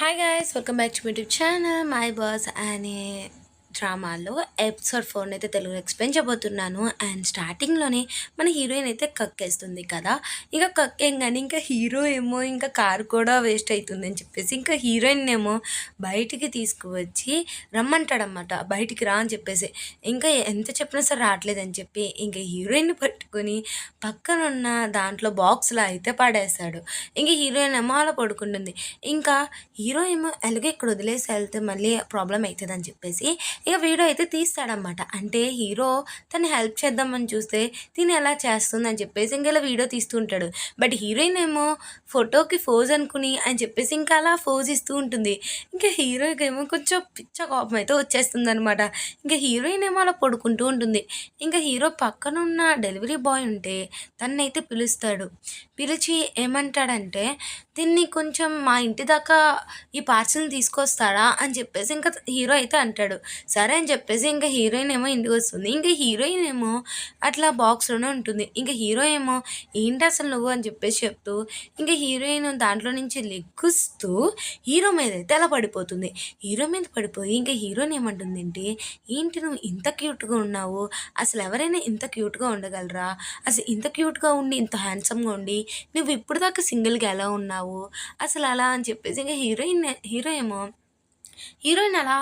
Hi guys, welcome back to my YouTube channel my boss అనే డ్రామాలో episode 4 అయితే తెలుగులో ఎక్స్ప్లెయిన్ చేయబోతున్నాను. అండ్ స్టార్టింగ్లోనే మన హీరోయిన్ అయితే కక్కేస్తుంది కదా. ఇక కక్కేయంగానే ఇంకా హీరో ఏమో ఇంకా కారు కూడా వేస్ట్ అవుతుంది అని చెప్పేసి ఇంకా హీరోయిన్ ఏమో బయటికి తీసుకువచ్చి రమ్మంటాడనమాట. బయటికి రా అని చెప్పేసి ఇంకా ఎంత చెప్పినా సరే రావట్లేదని చెప్పి ఇంకా హీరోయిన్ పట్టుకొని పక్కనున్న దాంట్లో బాక్స్లో అయితే పడేస్తాడు. ఇంకా హీరోయిన్ ఏమో అలా పడుకుంటుంది. ఇంకా హీరో ఏమో ఎలాగో ఇక్కడ వదిలేసి వెళ్తే మళ్ళీ ప్రాబ్లం అవుతుంది అని చెప్పేసి ఇక వీడియో అయితే తీస్తాడనమాట. అంటే హీరో తను హెల్ప్ చేద్దామని చూస్తే తిని ఎలా చేస్తుంది అని చెప్పేసి ఇంకా ఇలా వీడియో తీస్తూ ఉంటాడు. బట్ హీరోయిన్ ఏమో ఫోటోకి ఫోజ్ అనుకుని అని చెప్పేసి ఇంకా అలా ఫోజ్ ఇస్తూ ఉంటుంది. ఇంకా హీరోకి ఏమో కొంచెం పిచ్చ కోపం అయితే వచ్చేస్తుంది అనమాట. ఇంకా హీరోయిన్ ఏమో అలా పడుకుంటూ ఉంటుంది. ఇంకా హీరో పక్కన ఉన్న డెలివరీ బాయ్ ఉంటే తన్నైతే పిలుస్తాడు. పిలిచి ఏమంటాడంటే దీన్ని కొంచెం మా ఇంటి దాకా ఈ పార్సిల్ని తీసుకొస్తాడా అని చెప్పేసి ఇంకా హీరో అయితే అంటాడు. సరే అని చెప్పేసి ఇంకా హీరోయిన్ ఏమో ఇంటికి వస్తుంది. ఇంకా హీరోయిన్ ఏమో అట్లా బాక్స్లోనే ఉంటుంది. ఇంకా హీరో ఏమో ఏంటి అసలు నువ్వు అని చెప్పేసి చెప్తూ ఇంకా హీరోయిన్ దాంట్లో నుంచి లెగ్గుస్తూ హీరో మీద అయితే అలా పడిపోతుంది. హీరో మీద పడిపోయి ఇంకా హీరోయిన్ ఏమంటుంది ఏంటి ఏంటి నువ్వు ఇంత క్యూట్గా ఉన్నావు, అసలు ఎవరైనా ఇంత క్యూట్గా ఉండగలరా, అసలు ఇంత క్యూట్గా ఉండి ఇంత హ్యాండ్సమ్గా ఉండి నువ్వు ఇప్పుడు దాకా సింగిల్గా ఎలా ఉన్నావు అసలు అలా అని చెప్పేసి ఇంకా హీరో ఏమో హీరోయిన్ అలా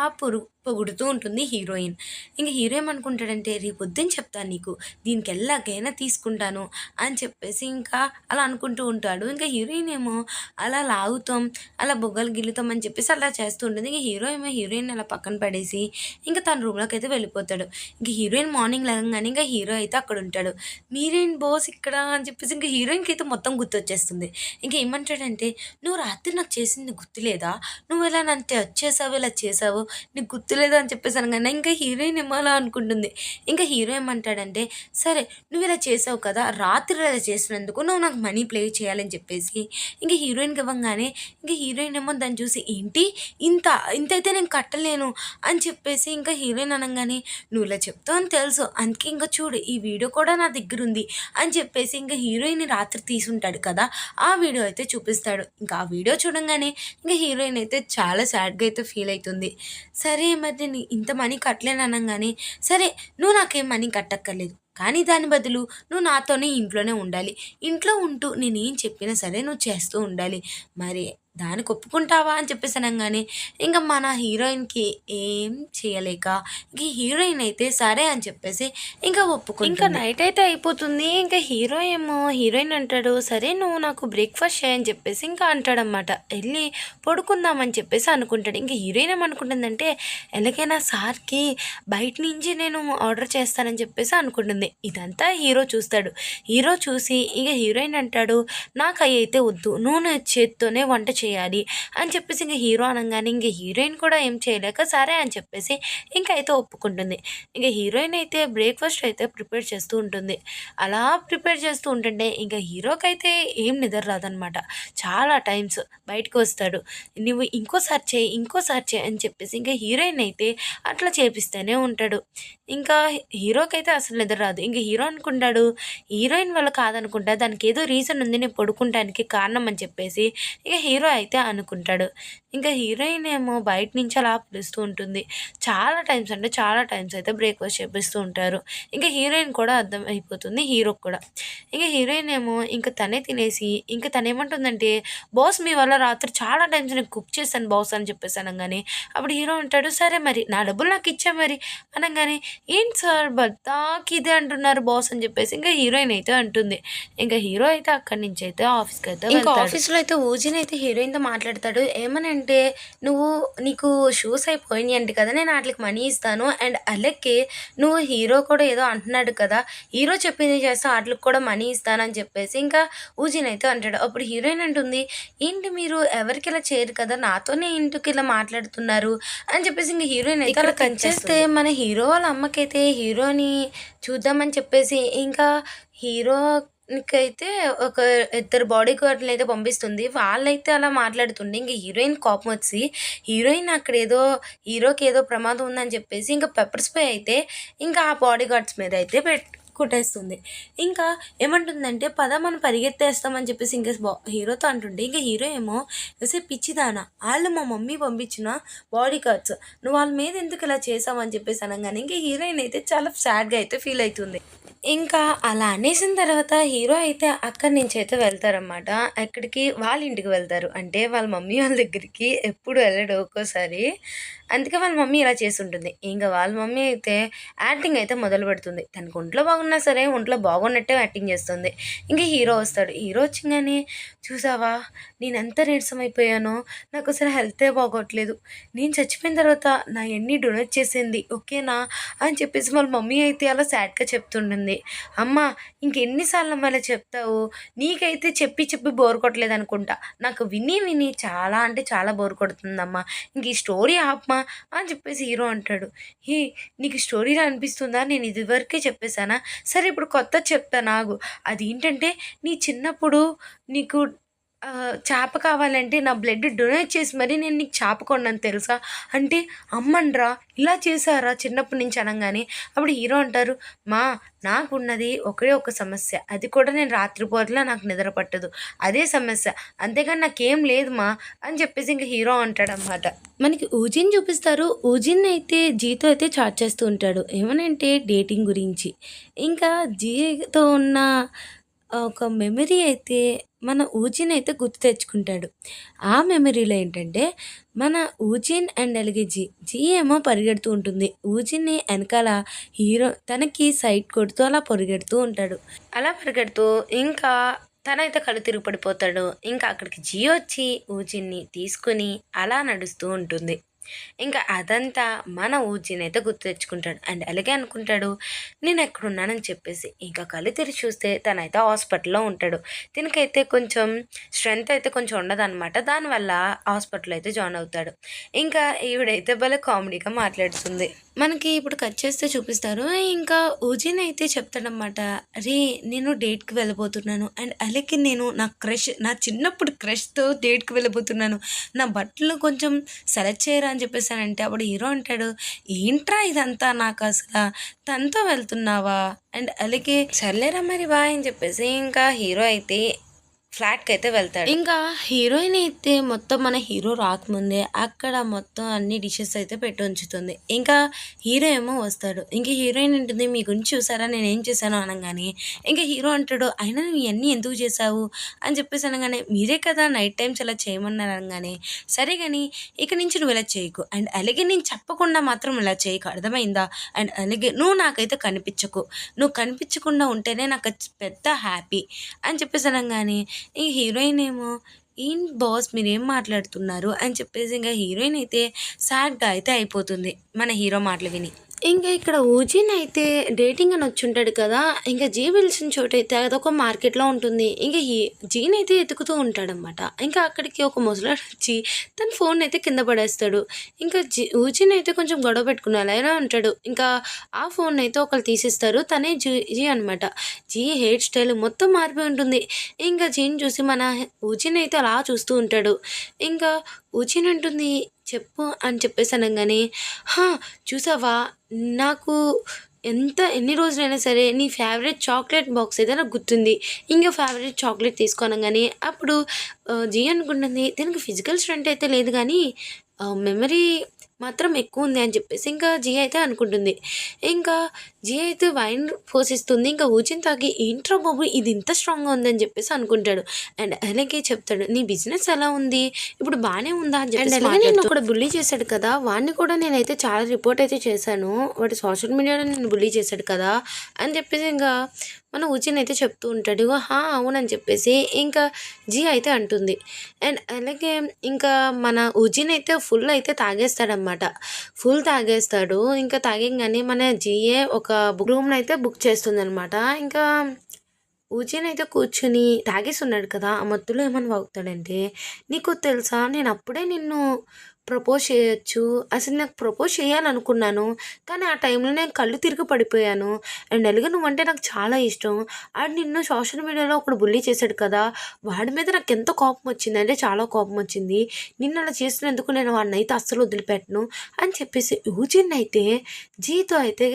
పొగుడుతూ ఉంటుంది హీరోయిన్. ఇంక హీరో ఏమనుకుంటాడంటే రేపు పొద్దున్న చెప్తాను నీకు, దీనికి ఎలాగైనా తీసుకుంటాను అని చెప్పేసి ఇంకా అలా అనుకుంటూ ఉంటాడు. ఇంకా హీరోయిన్ ఏమో అలా లాగుతాం అలా బొగ్గలు గిల్లుతాం అని చెప్పేసి అలా చేస్తూ ఉంటుంది. ఇంక హీరో ఏమో హీరోయిన్ అలా పక్కన పడేసి ఇంకా తన రూమ్లోకి అయితే వెళ్ళిపోతాడు. ఇంక హీరోయిన్ మార్నింగ్ లేవగానే ఇంకా హీరో అయితే అక్కడ ఉంటాడు. మీరేం బాస్ ఇక్కడ అని చెప్పేసి ఇంకా హీరోయిన్కి అయితే మొత్తం గుర్తొచ్చేస్తుంది. ఇంకా ఏమంటాడంటే నువ్వు రాత్రి నాకు చేసింది గుర్తులేదా, నువ్వు ఇలా నన్ను టచ్ చేసావు ఇలా చేసావు నీకు గుర్తులేదు అని చెప్పేసి అనగానే ఇంకా హీరోయిన్ ఏమో అలా అనుకుంటుంది. ఇంకా హీరో ఏమంటాడంటే సరే నువ్వు ఇలా చేసావు కదా, రాత్రి ఇలా చేసినందుకు నువ్వు నాకు మనీ ప్లే చేయాలని చెప్పేసి ఇంకా హీరోయిన్కి ఇవ్వగానే ఇంకా హీరోయిన్ ఏమో దాన్ని చూసి ఏంటి ఇంత ఇంతైతే నేను కట్టలేను అని చెప్పేసి ఇంకా హీరోయిన్ అనగానే నువ్వు ఇలా చెప్తావు అని తెలుసు, అందుకే ఇంకా చూడు ఈ వీడియో కూడా నా దగ్గర ఉంది అని చెప్పేసి ఇంకా హీరోయిన్ రాత్రి తీసుంటాడు కదా ఆ వీడియో అయితే చూపిస్తాడు. ఇంకా ఆ వీడియో చూడంగానే ఇంకా హీరోయిన్ అయితే చాలా సాడ్గా అయితే ఫీల్ అవుతుంది. సరే మరి నేను ఇంత మనీ కట్టలేను అనగానే సరే నువ్వు నాకేం మనీ కట్టక్కర్లేదు, కానీ దాని బదులు నువ్వు నాతోనే ఇంట్లోనే ఉండాలి, ఇంట్లో ఉంటూ నేనేం చెప్పినా సరే నువ్వు చేస్తూ ఉండాలి, మరి దానికి ఒప్పుకుంటావా అని చెప్పేసి అనగానే ఇంకా మన హీరోయిన్కి ఏం చేయలేక ఇంక హీరోయిన్ అయితే సరే అని చెప్పేసి ఇంకా ఒప్పుకుంటుంది. ఇంకా నైట్ అయితే అయిపోతుంది. ఇంకా హీరో ఏమో హీరోయిన్ అంటాడు సరే నువ్వు నాకు బ్రేక్ఫాస్ట్ చేయని చెప్పేసి ఇంకా అంటాడనమాట. వెళ్ళి పడుకుందామని చెప్పేసి అనుకుంటాడు. ఇంకా హీరోయిన్ ఏమనుకుంటుందంటే ఎలాగైనా సార్కి బయట నుంచి నేను ఆర్డర్ చేస్తానని చెప్పేసి అనుకుంటుంది. ఇదంతా హీరో చూస్తాడు. హీరో చూసి ఇంకా హీరోయిన్ అంటాడు నాకు అవి అయితే వద్దు, నువ్వు చేత్తోనే వంట చేయాలి అని చెప్పేసి ఇంకా హీరో అనగానే ఇంక హీరోయిన్ కూడా ఏం చేయలేక సరే అని చెప్పేసి ఇంకా అయితే ఒప్పుకుంటుంది. ఇంకా హీరోయిన్ అయితే బ్రేక్ఫాస్ట్ అయితే ప్రిపేర్ చేస్తూ ఉంటుంది. అలా ప్రిపేర్ చేస్తూ ఉంటుంటే ఇంకా హీరోకి అయితే ఏం నిద్ర రాదనమాట. చాలా టైమ్స్ బయటకు వస్తాడు, నువ్వు ఇంకోసారి చేయి అని చెప్పేసి ఇంకా హీరోయిన్ అయితే అట్లా చేపిస్తూనే ఉంటాడు. ఇంకా హీరోకి అయితే అసలు నిద్ర రాదు. ఇంకా హీరో అనుకుంటాడు హీరోయిన్ వల్ల కాదనుకుంటా, దానికి ఏదో రీజన్ ఉంది నేను పడుకుంటానికి కారణం అని చెప్పేసి ఇక హీరో అయితే అనుకుంటాడు. ఇంకా హీరోయిన్ ఏమో బయట నుంచి అలా పిలుస్తూ ఉంటుంది. చాలా టైమ్స్ అయితే బ్రేక్ఫాస్ట్ చేపిస్తూ ఉంటారు. ఇంకా హీరోయిన్ కూడా అర్థం అయిపోతుంది హీరోకి కూడా. ఇంకా హీరోయిన్ ఏమో ఇంకా తనే తినేసి ఇంకా తనేమంటుందంటే బాస్ మీ వల్ల రాత్రి చాలా టైమ్స్ నేను కుక్ చేశాను బాస్ అని చెప్పేసి అనగానే అప్పుడు హీరో ఉంటాడు సరే మరి నా డబ్బులు నాకు ఇచ్చా మరి అనగానే ఏంటి సార్ బతాకి ఇదే అంటున్నారు బాస్ అని చెప్పేసి ఇంకా హీరోయిన్ అయితే అంటుంది. ఇంకా హీరో అయితే అక్కడి నుంచి అయితే ఆఫీస్కి అయితే ఇంకా ఆఫీస్లో అయితే ఊజిన్ అయితే హీరోయిన్తో మాట్లాడతాడు. ఏమనంటే నీకు షూస్ అయిపోయినాయి అంటే కదా నేను వాటికి మనీ ఇస్తాను, అండ్ అలాగే నువ్వు హీరో కూడా ఏదో అంటున్నాడు కదా హీరో చెప్పింది చేస్తా వాటికి కూడా మనీ ఇస్తానని చెప్పేసి ఇంకా ఊజిన్ అయితే అంటాడు. అప్పుడు హీరోయిన్ అంటుంది ఏంటి మీరు ఎవరికి ఇలా చేయరు కదా, నాతోనే ఇంటికి ఇలా మాట్లాడుతున్నారు అని చెప్పేసి ఇంకా హీరోయిన్ అయితే అలా కనిచేస్తే మన హీరో వాళ్ళ అమ్మకైతే హీరోని చూద్దామని చెప్పేసి ఇంకా హీరోకైతే ఒక ఇద్దరు బాడీ గార్డ్ని అయితే పంపిస్తుంది. వాళ్ళైతే అలా మాట్లాడుతుండే ఇంక హీరోయిన్ కోపం వచ్చి హీరోయిన్ అక్కడ ఏదో హీరోకి ఏదో ప్రమాదం ఉందని చెప్పేసి ఇంకా పెప్పర్ స్ప్రే అయితే ఇంకా ఆ బాడీ గార్డ్స్ మీద అయితే కుట్టేస్తుంది. ఇంకా ఏమంటుందంటే, "పద మనం పరిగెత్తేస్తాం" అని చెప్పేసి ఇంక హీరోతో అంటుంటే, ఇంక హీరో ఏమో "ఒసేయ్ పిచ్చిదానా! ఆళ్ళు మా మమ్మీ పంపించిన బాడీ గార్డ్స్. నువ్వు వాళ్ళ మీద ఎందుకు ఇలా చేసావు" అని చెప్పేసి అనంగానే, ఇంక హీరోయిన్ అయితే చాలా సాడ్‌గా అయితే ఫీల్ అయితుంది. ఇంకా అలా అనేసిన తర్వాత హీరో అయితే అక్కడి నుంచయితే వెళ్తారనమాట. ఎక్కడికి? వాళ్ళ ఇంటికి వెళ్తారు. అంటే వాళ్ళ మమ్మీ వాళ్ళ దగ్గరికి ఎప్పుడు వెళ్ళడు ఒక్కోసారి. అందుకే వాళ్ళ మమ్మీ ఇలా చేసుంటుంది. ఇంక వాళ్ళ మమ్మీ అయితే యాక్టింగ్ అయితే మొదలుపెడుతుంది. తనకు ఒంట్లో బాగున్నా సరే, ఒంట్లో బాగున్నట్టే యాక్టింగ్ చేస్తుంది. ఇంక హీరో వస్తాడు. హీరో వచ్చింగానే, "చూసావా నేనెంత నీరసం అయిపోయానో, నాకసలు హెల్తే బాగోట్లేదు. నేను చచ్చిపోయిన తర్వాత నాయన్నీ డొనేట్ చేసేయండి. ఓకేనా?" అని చెప్పేసి వాళ్ళ మమ్మీ అయితే అలా సాడ్‌గా చెప్తుంటుంది. "అమ్మా ఇంకెన్ని సార్లమ్మా ఇలా చెప్తావు? నీకైతే చెప్పి చెప్పి బోర్ కొట్టలేదనుకుంటా. నాకు విని విని చాలా అంటే చాలా బోర్ కొడుతుందమ్మా. ఇంక ఈ స్టోరీ ఆపమా" అని చెప్పేసి హీరో అంటాడు. నీకు స్టోరీలా అనిపిస్తుందా? నేను ఇదివరకే చెప్పేసానా? సరే ఇప్పుడు కొత్తది చెప్తాను ఆగు. అదేంటంటే నీ చిన్నప్పుడు నీకు చేప కావాలంటే నా బ్లడ్ డొనేట్ చేసి మరీ నేను నీకు చేప కొన్నాను తెలుసా?" అంటే అమ్మన్రా ఇలా చేశారా చిన్నప్పటి నుంచి అనంగానే, అప్పుడు హీరో అంటారు, "మా నాకున్నది ఒకే ఒక సమస్య. అది కూడా నేను రాత్రిపూటలా నాకు నిద్ర పట్టదు. అదే సమస్య. అంతేగాని నాకేం లేదు మా" అని చెప్పేసి ఇంక హీరో అంటాడనమాట. మనకి ఊజిన్ చూపిస్తారు. ఊజిన్ అయితే జీతో అయితే చాట్ చేస్తూ ఉంటాడు. ఏమనంటే డేటింగ్ గురించి. ఇంకా జీతో ఉన్న ఒక మెమరీ అయితే మన ఊజిన్ అయితే గుర్తు తెచ్చుకుంటాడు. ఆ మెమరీలో ఏంటంటే మన ఊజిన్ అండ్ అలాగే జీ ఏమో పరిగెడుతూ ఉంటుంది. ఊజిన్‌ని ఎనకాల హీరో తనకి సైట్ కొడుతూ అలా పరిగెడుతూ ఉంటాడు. అలా పరిగెడుతూ ఇంకా తనైతే కళ్ళు తిరిగి పడిపోతాడు. ఇంకా అక్కడికి జీ వచ్చి ఊజిన్‌ని తీసుకొని అలా నడుస్తూ ఉంటుంది. ఇంకా అదంతా మన ఊజినైతే గుర్తు తెచ్చుకుంటాడు. అండ్ అలాగే అనుకుంటాడు, నేనెక్కడున్నానని చెప్పేసి. ఇంకా కళ్ళు తెరిచి చూస్తే తనైతే హాస్పిటల్‌లో ఉంటాడు. తినకైతే కొంచెం స్ట్రెంత్ అయితే కొంచెం ఉండదనమాట. దానివల్ల హాస్పిటల్‌లో అయితే జాయిన్ అవుతాడు. ఇంకా ఈవిడైతే భలే కామెడీగా మాట్లాడుతుంది. మనకి ఇప్పుడు కట్ చేస్తే చూపిస్తారు. ఇంకా ఊజిన్ అయితే చెప్తాడనమాట, "అరే! నేను డేట్‌కి వెళ్ళబోతున్నాను. అండ్ అలాగే నేను నా చిన్నప్పుడు క్రష్‌తో డేట్‌కి వెళ్ళబోతున్నాను. నా బట్టలు కొంచెం సెలెక్ట్ చేయరా" అని చెప్పేసానంటే అప్పుడు హీరో అంటాడు, "ఏంట్రా ఇదంతా నాకసల తనతో వెళ్తున్నావా?" అండ్ అలాగే సర్లేరా మరి బాయ్ అని చెప్పేసి ఇంకా హీరో అయితే ఫ్లాట్‌కయితే వెళ్తాడు. ఇంకా హీరోయిన్ అయితే మొత్తం మన హీరో రాకముందే అక్కడ మొత్తం అన్ని డిషెస్ అయితే పెట్టి ఉంచుతుంది. ఇంకా హీరో ఏమో వస్తాడు. ఇంక హీరోయిన్ అంటుంది, "మీ గురించి చూసారా నేనేం చేశానో" అనంగానే, ఇంక హీరో అంటాడు, "అయినా నువ్వు ఇయన్నీ ఎందుకు చేశావు?" అని చెప్పేసి అనంగానే, "మీరే కదా నైట్ టైమ్స్ ఇలా చేయమన్నారు" అనంగానే, "సరే గాని ఇక నుంచి నువ్వు ఇలా చేయకు. అండ్ అలాగే నేను చెప్పకుండా మాత్రం ఇలా చేయకు అర్థమైందా? అండ్ అలాగే నువ్వు నాకైతే కనిపించకు. నువ్వు కనిపించకుండా ఉంటేనే నాకు పెద్ద హ్యాపీ" అని చెప్పేసి అనంగానే ఈ హీరోయిన్ ఏమో, "ఏంటి బాస్ మీరేం మాట్లాడుతున్నారు" అని చెప్పేసి ఇంక హీరోయిన్ అయితే సాడ్‌గా అయితే అయిపోతుంది మన హీరో మాటలు విని. ఇంకా ఇక్కడ ఊజిన్ అయితే డేటింగ్ అని వచ్చుంటాడు కదా! ఇంక జీ పిలిచిన చోటైతే అదొక మార్కెట్‌లో ఉంటుంది. ఇంక జీనైతే ఎతుకుతూ ఉంటాడనమాట. ఇంకా అక్కడికి ఒక ముసలాడొచ్చి తన ఫోన్నయితే కింద పడేస్తాడు. ఇంకా ఊజిన్ అయితే కొంచెం గొడవ పెట్టుకుని అలానే ఉంటాడు. ఇంకా ఆ ఫోన్నయితే ఒకళ్ళు తీసేస్తారు. తనే జీ అనమాట. జీ హెయిర్ స్టైల్ మొత్తం మారిపోయి ఉంటుంది. ఇంకా జీని చూసి మన ఊజిన్ అయితే అలా చూస్తూ ఉంటాడు. ఇంకా ఊజిన్ అంటుంది, "చెప్పు" అని చెప్పేసి అనంగానే, "హా! చూసావా నాకు ఎన్ని రోజులైనా సరే నీ ఫేవరెట్ చాక్లెట్ బాక్స్ అయితే నాకు గుర్తుంది. ఇంకో ఫేవరెట్ చాక్లెట్ తీసుకో" అనంగానే అప్పుడు జీ అనుకుంటుంది, దీనికి ఫిజికల్ స్ట్రెంత్ అయితే లేదు గానీ మెమరీ మాత్రం ఎక్కువుంది అని చెప్పేసి ఇంకా జీ అయితే అనుకుంటుంది. ఇంకా జీ అయితే వైన్ పోసిస్తుంది. ఇంకా ఊజిన్ తాగి, "ఏంట్రా బాబు ఇది ఇంత స్ట్రాంగ్‌గా ఉందని" చెప్పేసి అనుకుంటాడు. అండ్ అలాగే చెప్తాడు, "నీ బిజినెస్ ఎలా ఉంది? ఇప్పుడు బానే ఉందా?" అని చెప్పేసి మాట్లాడుతూ, "నిన్ను ఒకడు బుల్లీ చేశాడు కదా! వాడిని కూడా నేనైతే చాలా రిపోర్ట్ అయితే చేశాను. వాడు సోషల్ మీడియాలో నన్ను బుల్లీ చేశాడు కదా!" అని చెప్పేసి ఇంకా మన ఊజిన్ అయితే చెప్తూ ఉంటాడు. "హా! అవునని" చెప్పేసి ఇంకా జీ అయితే అంటుంది. అండ్ అలాగే ఇంకా మన ఊజిన్ అయితే ఫుల్ అయితే తాగేస్తాడనమాట. ఫుల్ తాగేస్తాడు. ఇంకా తాగంగానే మన జీఏ ఒక రూమ్‌నైతే బుక్ చేస్తుందనమాట. ఇంకా ఊజిన్ అయితే కూర్చొని తాగేసున్నాడు కదా! ఆ మత్తులో ఏమని వాగుతాడంటే, "నీకు తెలుసా నేనప్పుడే నిన్ను ప్రపోజ్ చేయొచ్చు. అసలు నాకు ప్రపోజ్ చేయాలనుకున్నాను. కానీ ఆ టైంలో నేను కళ్ళు తిరిగి పడిపోయాను. అండ్ అలాగే నువ్వంటే నాకు చాలా ఇష్టం. ఆడు నిన్ను సోషల్ మీడియాలో ఒకడు బుల్లీ చేశాడు కదా! వాడి మీద నాకెంత కోపమొచ్చిందంటే చాలా కోపమొచ్చింది. నిన్నలా చేసినందుకు నేను వాడినైతే అస్సలు వదిలిపెట్టను" అని చెప్పేసి యూజిన్ అయితే జీతో అయితే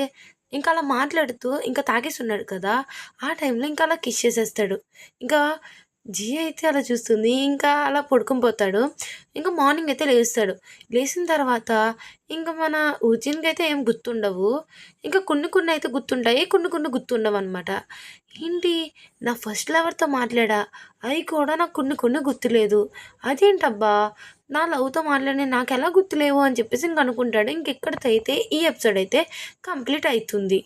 ఇంకా అలా మాట్లాడుతూ ఇంకా తాగేసున్నాడు కదా! ఆ టైంలో ఇంకా అలా కిస్ చేసేస్తాడు. ఇంకా జియా అయితే అలా చూస్తుంది. ఇంకా అలా పడుకొని పోతాడు. ఇంకా మార్నింగ్ అయితే లేస్తాడు. లేసిన తర్వాత ఇంక మన ఊజిన్‌కైతే ఏం గుర్తుండవు. ఇంకా కొన్ని కొన్ని అయితే గుర్తుంటాయి. కొన్ని కొన్ని గుర్తుండవనమాట. ఏంటి నా ఫస్ట్ లవర్‌తో మాట్లాడా. అయి కూడా నాకు కొన్ని కొన్ని గుర్తులేదు. అదేంటబ్బా! నా లవ్‌తో మాట్లాడినయి నాకెలా గుర్తులేవు అని చెప్పేసి ఇంక అనుకుంటాడు. ఇంక ఇక్కడితో అయితే ఈ ఎపిసోడ్ అయితే కంప్లీట్ అయితుంది.